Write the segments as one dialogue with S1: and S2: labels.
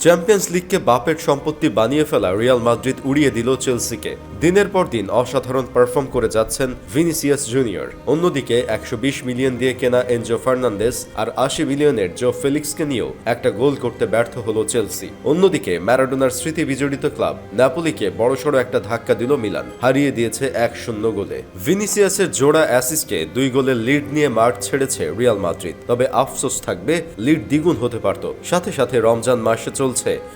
S1: Champions লিগকে বাপের সম্পত্তি বানিয়ে ফেলা রিয়াল মাদ্রিদ উড়িয়ে দিল চেলসিকে। দিনের পর দিন অসাধারণ পারফর্ম করে যাচ্ছেন ভিনিসিয়াস জুনিয়র। অন্যদিকে 120 মিলিয়ন দিয়ে কেনা এনজো ফার্নান্দেস আর 80 মিলিয়নের জো ফেলিক্সকে নিয়েও একটা গোল করতে ব্যর্থ হলো চেলসি। অন্যদিকে ম্যারাডোনার স্মৃতি বিজড়িত ক্লাব নাপোলিকে বড়সড় একটা ধাক্কা দিল মিলান, হারিয়ে দিয়েছে 1-0 গোলে। ভিনিসিয়াসের জোড়া অ্যাসিস্টকে 2 গোলের লিড নিয়ে মাঠ ছেড়েছে রিয়াল মাদ্রিদ। তবে আফসোস থাকবে, লিড দ্বিগুণ হতে পারত। সাথে সাথে রমজান মাসে চলছে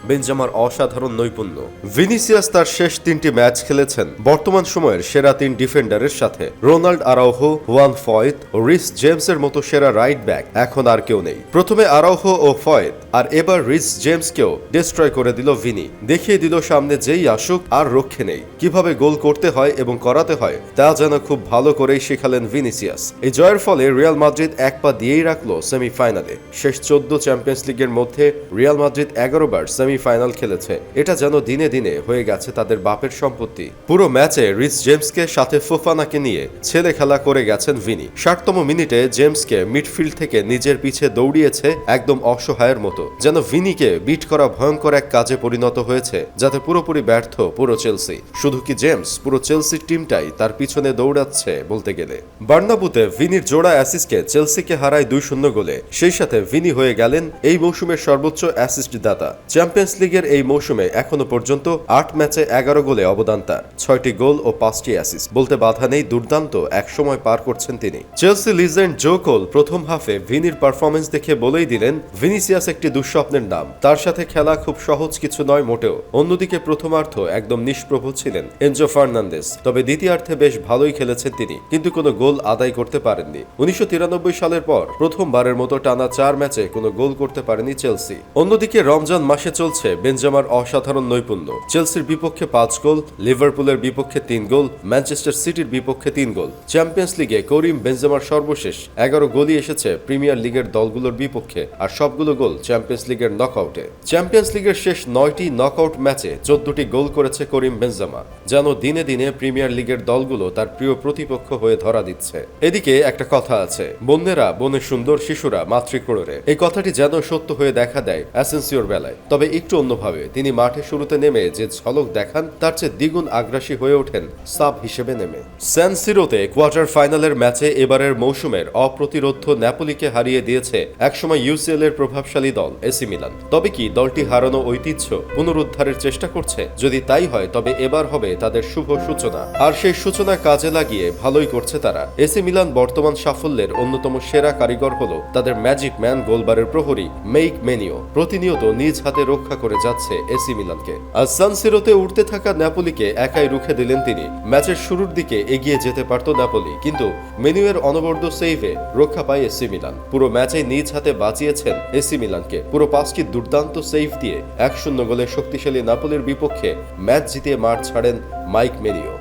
S1: বেনজামার অসাধারণ নৈপুণ্য। ভিনিসিয়াস তার শেষ 3টি ম্যাচ খেলেছেন বর্তমান সময়ের সেরা 3 ডিফেন্ডারের সাথে। রোনাল্ড আরাউহো, হুয়ান ফয়েত ও রিস জেমসের মতো সেরা রাইট ব্যাক এখন আর কেউ নেই। প্রথমে আরাউহো ও ফয়েত, আর এবার রিস জেমসকেও ডিস্ট্রয় করে দিল ভিনি। দেখিয়ে দিল সামনে যেই আসুক আর রক্ষে নেই। কিভাবে গোল করতে হয় এবং করাতে হয় তা যেন খুব ভালো করেই শেখালেন ভিনিসিয়াস। এই জয়ের ফলে রিয়াল মাদ্রিদ এক পা দিয়েই রাখলো সেমিফাইনালে। শেষ 14 চ্যাম্পিয়ন্স লিগের মধ্যে রিয়াল মাদ্রিদ 11 বার সেমিফাইনাল খেলেছে। এটা যেন দিনে দিনে হয়ে গেছে তাদের বাপের সম্পত্তি। পুরো ম্যাচে রিস জেমসকে সাথে ফোফানাকে নিয়ে ছেলে খেলা করে গেছেন ভিনি। 60তম মিনিটে জেমসকে মিডফিল্ড থেকে নিজের পিছে দৌড়িয়েছে একদম অসহায়ের মতো। যেন ভিনিকে বিট করা ভয়ঙ্কর এক কাজে পরিণত হয়েছে, যাতে পুরোপুরি ব্যর্থ পুরো চেলসি। শুধু কি জেমস, পুরো চেলসির টিমটাই তার পিছনে দৌড়াচ্ছে বলতে গেলে। বার্নাবুতে ভিনির জোড়া অ্যাসিস্টকে চেলসিকে হারায় 2-0 গোলে। সেই সাথে ভিনি হয়ে গেলেন এই মৌসুমের সর্বোচ্চ অ্যাসিস্ট দাতা। চ্যাম্পিয়ন্স লিগের এই মৌসুমে এখনো পর্যন্ত 8 ম্যাচে 11 গোলে অবদান তার। 6টি গোল ও 5টি অ্যাসিস্ট, বলতে বাধা নেই, দুর্দান্ত এক সময় পার করছেন তিনি। চেলসি লিজেন্ড জো কোল প্রথম হাফে ভিনির পারফরমেন্স দেখে বলেই দিলেন ভিনিসিয়াস একটি দুঃস্বপ্নের নাম। তার সাথে খেলা খুব সহজ কিছু নয় মোটেও। অন্যদিকে প্রথমার্ধ একদম নিষ্প্রভ ছিলেন এনজো ফার্নান্দেস। তবে দ্বিতীয়ার্ধে বেশ ভালোই খেলেছেন তিনি, কিন্তু কোনো গোল আদায় করতে পারেননি। 1993 সালের পর প্রথমবারের মতো টানা 4 ম্যাচে কোনো গোল করতে পারেনি চেলসি। অন্যদিকে রমজান মাসে চলছে বেনজামার অসাধারণ নৈপুণ্য। চেলসির বিপক্ষে 5 গোল, লিভারপুলের বিপক্ষে 3 গোল, ম্যানচেস্টার সিটির বিপক্ষে 3 গোল। চ্যাম্পিয়ন্স লিগে করিম বেনজামার সর্বশেষ 11 গোলই এসেছে প্রিমিয়ার লিগের দলগুলোর বিপক্ষে, আর সবগুলো গোল চ্যাম্পিয়ন্স লিগের নকআউটে। চ্যাম্পিয়ন্স লিগের শেষ 9টি নকআউট ম্যাচে 14টি গোল করেছে করিম বেনজামা। যেন দিনে দিনে প্রিমিয়ার লিগের দলগুলো তার প্রিয় প্রতিপক্ষ হয়ে ধরা দিচ্ছে। এদিকে একটা কথা আছে, বন্যেরা বনে সুন্দর, শিশুরা মাতৃক্রোড়ে। এই কথাটি যেন সত্য হয়ে দেখা দেয় অ্যাসেন্সিওর বেলায়, তবে একটু অন্যভাবে। তিনি মাঠে শুরুতে নেমে যে ঝলক দেখান তার চেয়ে দ্বিগুণ আগ্রাসী হয়ে ওঠেন সাব হিসেবে নেমে। স্যান সিরোতে কোয়ার্টার ফাইনালের ম্যাচে এবারের মৌসুমের অপ্রতিরোধ্য ন্যাপোলিকে হারিয়ে দিয়েছে একসময় ইউসিএল এর প্রভাবশালী দল এসি মিলান। তবে কি দলটি হারানো ঐতিহ্য পুনরুদ্ধারের চেষ্টা করছে? যদি তাই হয় তবে এবার হবে তাদের শুভ সূচনা, আর সেই সূচনা কাজে লাগিয়ে ভালোই করছে তারা। এসি মিলান বর্তমান সাফল্যের অন্যতম সেরা কারিগর হলো তাদের ম্যাজিক ম্যান গোলবারের প্রহরী মাইক মেনিও। প্রতিনিয়ত নিজ হাতে রক্ষা করে যাচ্ছে এসি মিলানকে। আর সান সিরোতে উঠতে থাকা ন্যাপোলিকে একাই রুখে দিলেন তিনি। ম্যাচের শুরুর দিকে এগিয়ে যেতে পারত ন্যাপোলি, কিন্তু মেনিওয়ের অনবদ্য সেভে রক্ষা পায় এসি মিলান। পুরো ম্যাচে নিজ হাতে বাঁচিয়েছেন এসি মিলানকে। পুরো 5টি দুর্দান্ত সেভ দিয়ে 1-0 গোলে শক্তিশালী নাপোলির বিপক্ষে ম্যাচ জিতিয়ে মাঠ ছাড়েন মাইক মেনিও।